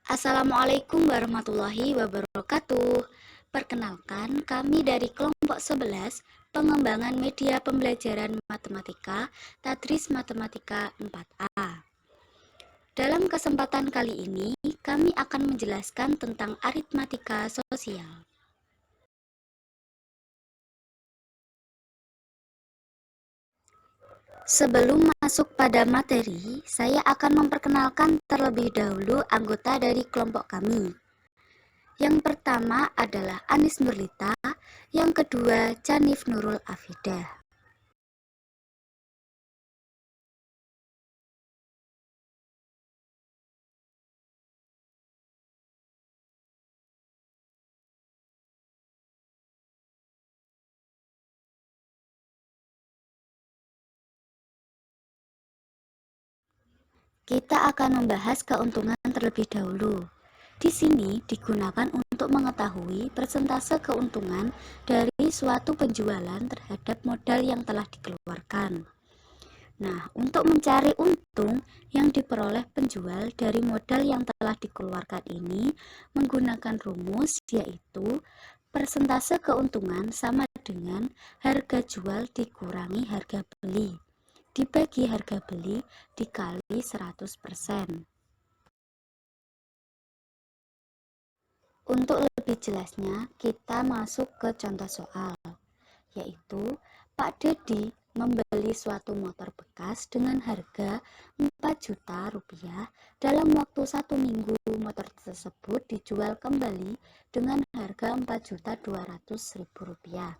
Assalamualaikum warahmatullahi wabarakatuh. Perkenalkan, kami dari kelompok 11 pengembangan media pembelajaran matematika Tadris Matematika 4A. Dalam kesempatan kali ini, kami akan menjelaskan tentang aritmatika sosial. Sebelum masuk pada materi, saya akan memperkenalkan terlebih dahulu anggota dari kelompok kami. Yang pertama adalah Anis Nurlita, yang kedua Canif Nurul Afidah. Kita akan membahas keuntungan terlebih dahulu. Di sini digunakan untuk mengetahui persentase keuntungan dari suatu penjualan terhadap modal yang telah dikeluarkan. Nah, untuk mencari untung yang diperoleh penjual dari modal yang telah dikeluarkan ini menggunakan rumus yaitu persentase keuntungan sama dengan harga jual dikurangi harga beli dibagi harga beli dikali 100%. Untuk lebih jelasnya, kita masuk ke contoh soal, yaitu Pak Dedi membeli suatu motor bekas dengan harga 4 juta rupiah. Dalam waktu 1 minggu, motor tersebut dijual kembali dengan harga 4.200.000 rupiah.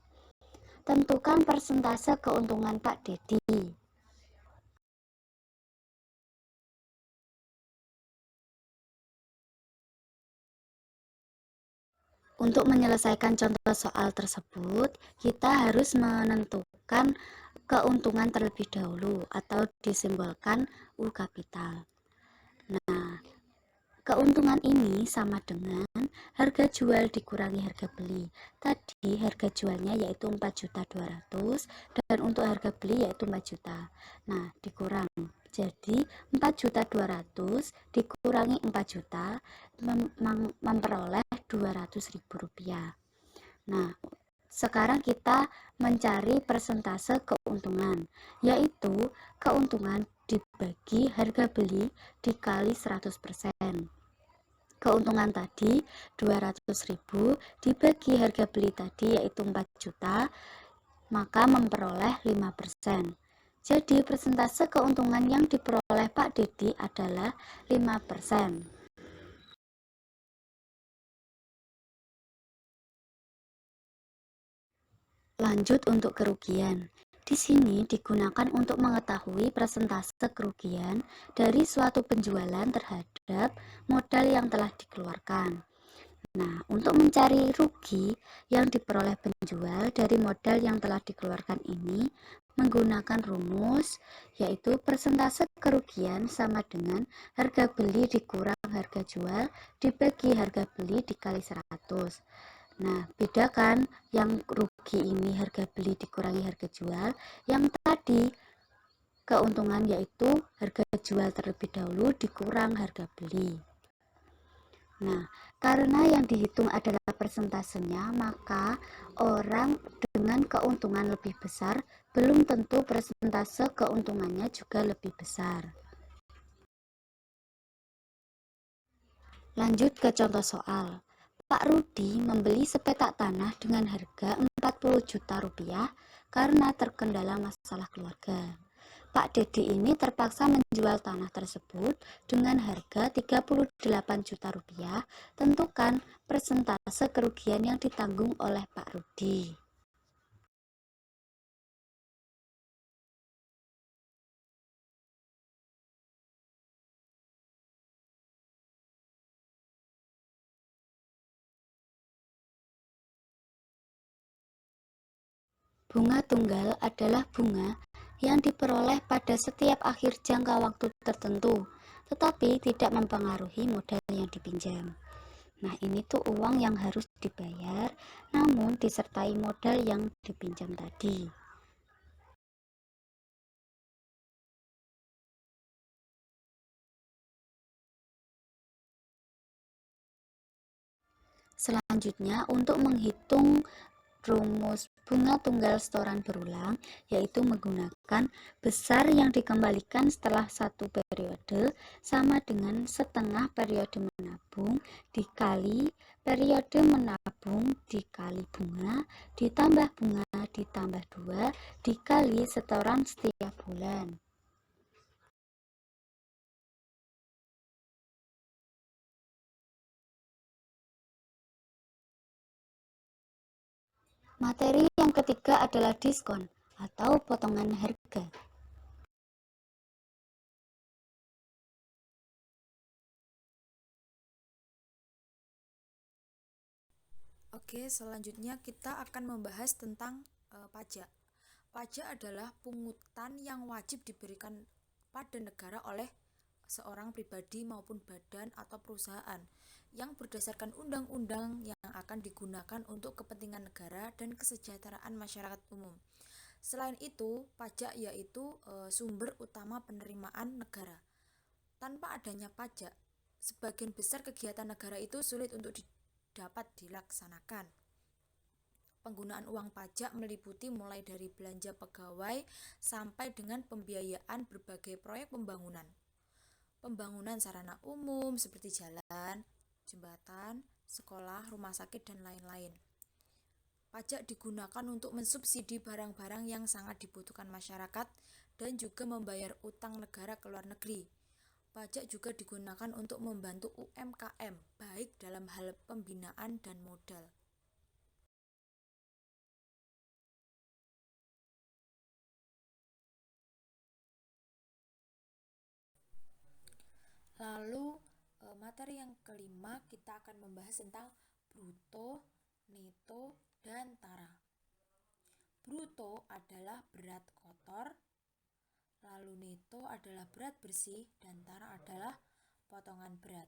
Tentukan persentase keuntungan Pak Dedi. Untuk menyelesaikan contoh soal tersebut, kita harus menentukan keuntungan terlebih dahulu atau disimbolkan U kapital. Nah, keuntungan ini sama dengan harga jual dikurangi harga beli. Tadi harga jualnya yaitu 4.200.000 dan untuk harga beli yaitu 4 juta. Nah, dikurang. Jadi 4.200.000 dikurangi 4 juta memperoleh 200.000 rupiah. Nah, sekarang kita mencari persentase keuntungan, yaitu keuntungan dibagi harga beli dikali 100%. Keuntungan tadi 200.000 dibagi harga beli tadi yaitu 4 juta, maka memperoleh 5%. Jadi persentase keuntungan yang diperoleh Pak Dedi adalah 5%. Lanjut untuk kerugian. Di sini digunakan untuk mengetahui persentase kerugian dari suatu penjualan terhadap modal yang telah dikeluarkan. Nah, untuk mencari rugi yang diperoleh penjual dari modal yang telah dikeluarkan ini menggunakan rumus yaitu persentase kerugian sama dengan harga beli dikurang harga jual dibagi harga beli dikali 100. Nah, bedakan yang rugi ini harga beli dikurangi harga jual, yang tadi keuntungan yaitu harga jual terlebih dahulu dikurang harga beli. Nah, karena yang dihitung adalah persentasenya, maka orang dengan keuntungan lebih besar belum tentu persentase keuntungannya juga lebih besar. Lanjut ke contoh soal. Pak Rudi membeli sepetak tanah dengan harga 40 juta rupiah karena terkendala masalah keluarga. Pak Dedi ini terpaksa menjual tanah tersebut dengan harga 38 juta rupiah. Tentukan persentase kerugian yang ditanggung oleh Pak Rudi. Bunga tunggal adalah bunga yang diperoleh pada setiap akhir jangka waktu tertentu, tetapi tidak mempengaruhi modal yang dipinjam. Nah, ini tuh uang yang harus dibayar, namun disertai modal yang dipinjam tadi. Selanjutnya, untuk menghitung rumus bunga tunggal setoran berulang, yaitu menggunakan besar yang dikembalikan setelah satu periode sama dengan setengah periode menabung dikali periode menabung dikali bunga ditambah bunga ditambah 2 dikali setoran setiap bulan. Materi yang ketiga adalah diskon atau potongan harga. Oke, selanjutnya kita akan membahas tentang pajak. Pajak adalah pungutan yang wajib diberikan pada negara oleh seorang pribadi maupun badan atau perusahaan yang berdasarkan undang-undang yang akan digunakan untuk kepentingan negara dan kesejahteraan masyarakat umum. Selain itu, pajak yaitu sumber utama penerimaan negara. Tanpa adanya pajak, sebagian besar kegiatan negara itu sulit untuk dapat dilaksanakan. Penggunaan uang pajak meliputi mulai dari belanja pegawai sampai dengan pembiayaan berbagai proyek pembangunan. Pembangunan sarana umum seperti jalan, jembatan, sekolah, rumah sakit, dan lain-lain. Pajak digunakan untuk mensubsidi barang-barang yang sangat dibutuhkan masyarakat dan juga membayar utang negara ke luar negeri. Pajak juga digunakan untuk membantu UMKM, baik dalam hal pembinaan dan modal. Lalu materi yang kelima kita akan membahas tentang bruto, neto, dan tara. Bruto adalah berat kotor, lalu neto adalah berat bersih, dan tara adalah potongan berat.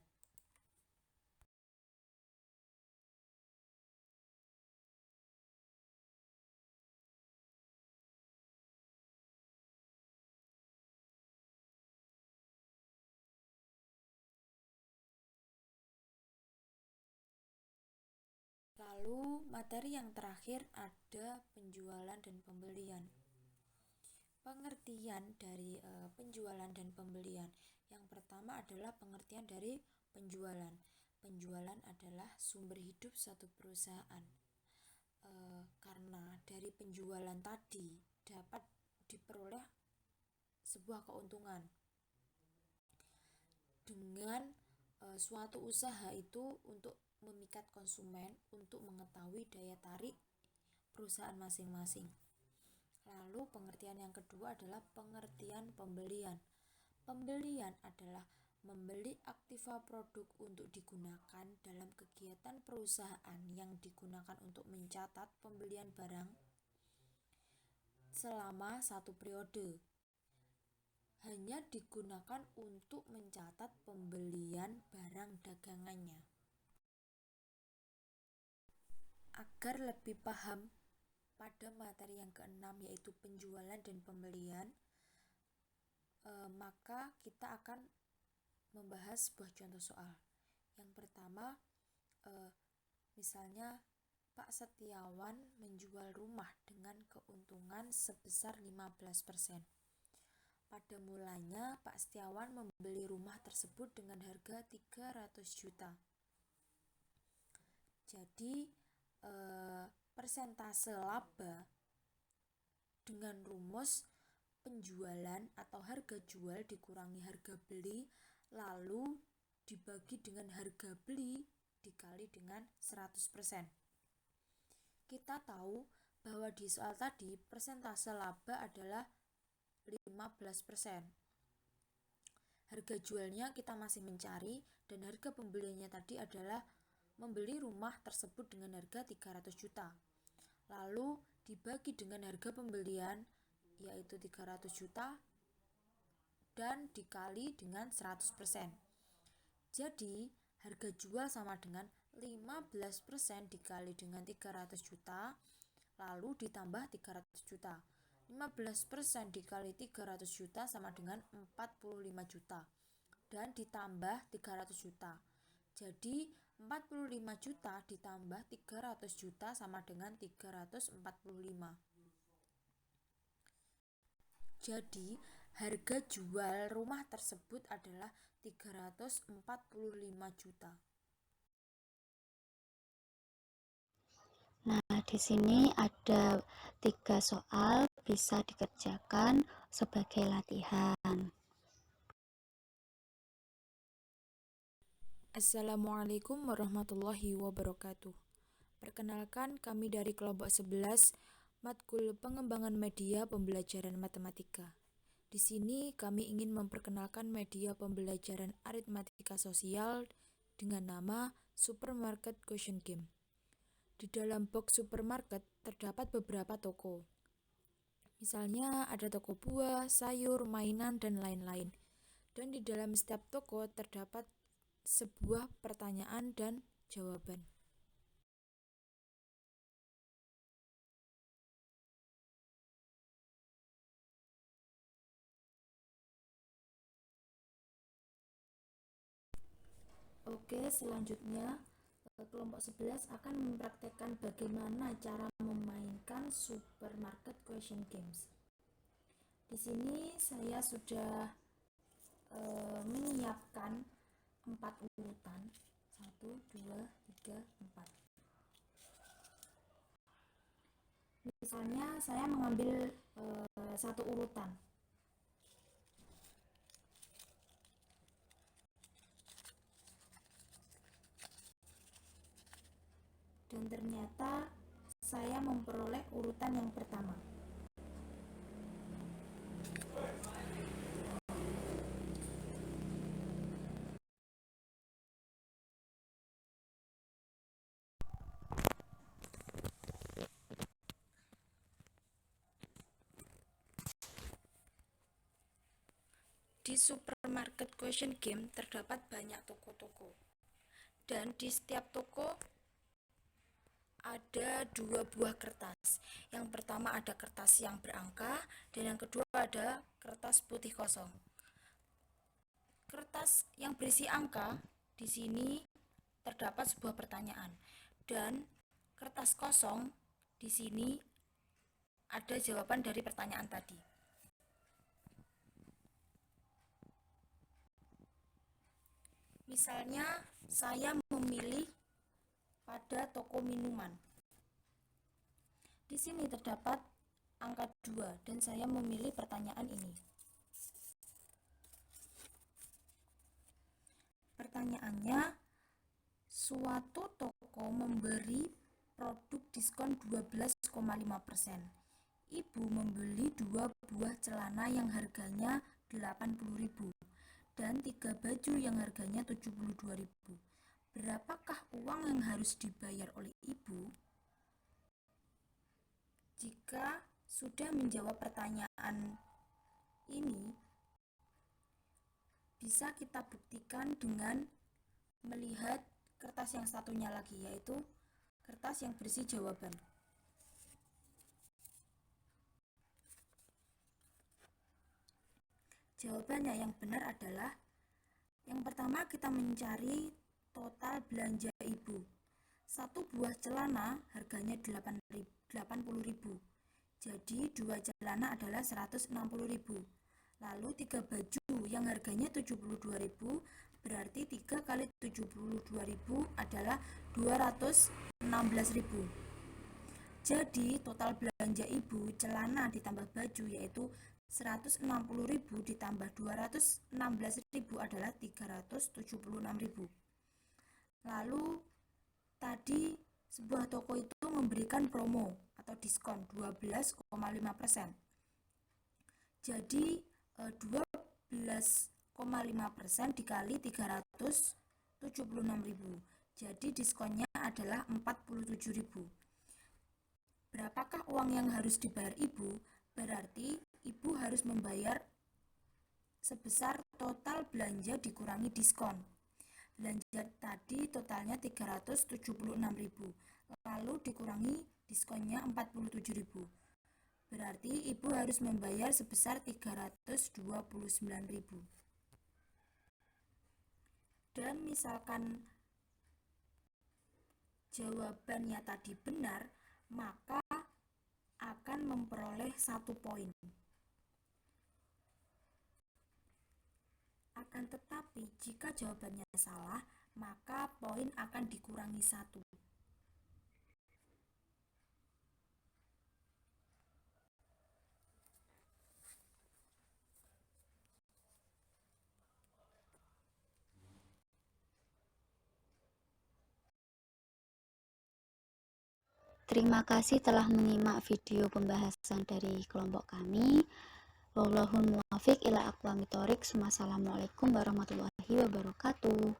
Lalu materi yang terakhir ada penjualan dan pembelian. Pengertian dari penjualan dan pembelian. Yang pertama adalah pengertian dari penjualan. Penjualan adalah sumber hidup suatu perusahaan. Karena dari penjualan tadi dapat diperoleh sebuah keuntungan. Dengan suatu usaha itu untuk memikat konsumen untuk mengetahui daya tarik perusahaan masing-masing. Lalu pengertian yang kedua adalah pengertian pembelian. Pembelian adalah membeli aktiva produk untuk digunakan dalam kegiatan perusahaan yang digunakan untuk mencatat pembelian barang selama satu periode. Hanya digunakan untuk mencatat pembelian barang dagangannya. Agar lebih paham pada materi yang keenam yaitu penjualan dan pembelian, maka kita akan membahas sebuah contoh soal. Yang pertama, misalnya Pak Setiawan menjual rumah dengan keuntungan sebesar 15%. Pada mulanya Pak Setiawan membeli rumah tersebut dengan harga 300 juta. Jadi persentase laba dengan rumus penjualan atau harga jual dikurangi harga beli lalu dibagi dengan harga beli dikali dengan 100%. Kita tahu bahwa di soal tadi persentase laba adalah 15%. Harga jualnya kita masih mencari dan harga pembeliannya tadi adalah membeli rumah tersebut dengan harga 300 juta. Lalu dibagi dengan harga pembelian yaitu 300 juta dan dikali dengan 100%. Jadi harga jual sama dengan 15% dikali dengan 300 juta lalu ditambah 300 juta. 15% dikali 300 juta sama dengan 45 juta dan ditambah 300 juta. Jadi 45 juta ditambah 300 juta sama dengan 345. Jadi harga jual rumah tersebut adalah 345 juta. Nah, di sini ada 3 soal bisa dikerjakan sebagai latihan. Assalamualaikum warahmatullahi wabarakatuh. Perkenalkan, kami dari kelompok 11 Matkul Pengembangan Media Pembelajaran Matematika. Di sini kami ingin memperkenalkan media pembelajaran aritmatika sosial dengan nama Supermarket Question Game. Di dalam box supermarket terdapat beberapa toko. Misalnya ada toko buah, sayur, mainan, dan lain-lain. Dan di dalam setiap toko terdapat sebuah pertanyaan dan jawaban. Oke, selanjutnya kelompok 11 akan mempraktekkan bagaimana cara memainkan supermarket question games. Di sini saya sudah menyiapkan 4 urutan. 1, 2, 3, 4. Misalnya saya mengambil satu urutan. Dan ternyata saya memperoleh urutan yang pertama. Di supermarket question game terdapat banyak toko-toko. Dan di setiap toko ada 2 buah kertas. Yang pertama ada kertas yang berangka dan yang kedua ada kertas putih kosong. Kertas yang berisi angka di sini terdapat sebuah pertanyaan dan kertas kosong di sini ada jawaban dari pertanyaan tadi. Misalnya saya memilih pada toko minuman. Di sini terdapat angka 2 dan saya memilih pertanyaan ini. Pertanyaannya, suatu toko memberi produk diskon 12,5%. Ibu membeli 2 buah celana yang harganya 80.000 dan 3 baju yang harganya 72.000. Berapakah uang yang harus dibayar oleh ibu? Jika sudah menjawab pertanyaan ini, bisa kita buktikan dengan melihat kertas yang satunya lagi, yaitu kertas yang berisi jawaban. Jawabannya yang benar adalah yang pertama kita mencari total belanja ibu. Satu buah celana harganya 80.000. Jadi 2 celana adalah 160.000. Lalu 3 baju yang harganya 72.000 berarti 3 kali 72.000 adalah 216.000. Jadi total belanja ibu celana ditambah baju yaitu 160.000 ditambah 216.000 adalah 376.000. Lalu tadi sebuah toko itu memberikan promo atau diskon 12,5%. Jadi 12,5% dikali 376.000. Jadi diskonnya adalah 47.000. Berapakah uang yang harus dibayar ibu? Berarti ibu harus membayar sebesar total belanja dikurangi diskon. Belanja tadi totalnya 376.000. Lalu dikurangi diskonnya 47.000. Berarti ibu harus membayar sebesar 329.000. Dan misalkan jawabannya tadi benar, maka akan memperoleh 1 poin. Akan tetapi, jika jawabannya salah, maka poin akan dikurangi 1. Terima kasih telah menyimak video pembahasan dari kelompok kami. Wallahul muwaffiq ila aqwamit thoriq. Wassalamualaikum warahmatullahi wabarakatuh.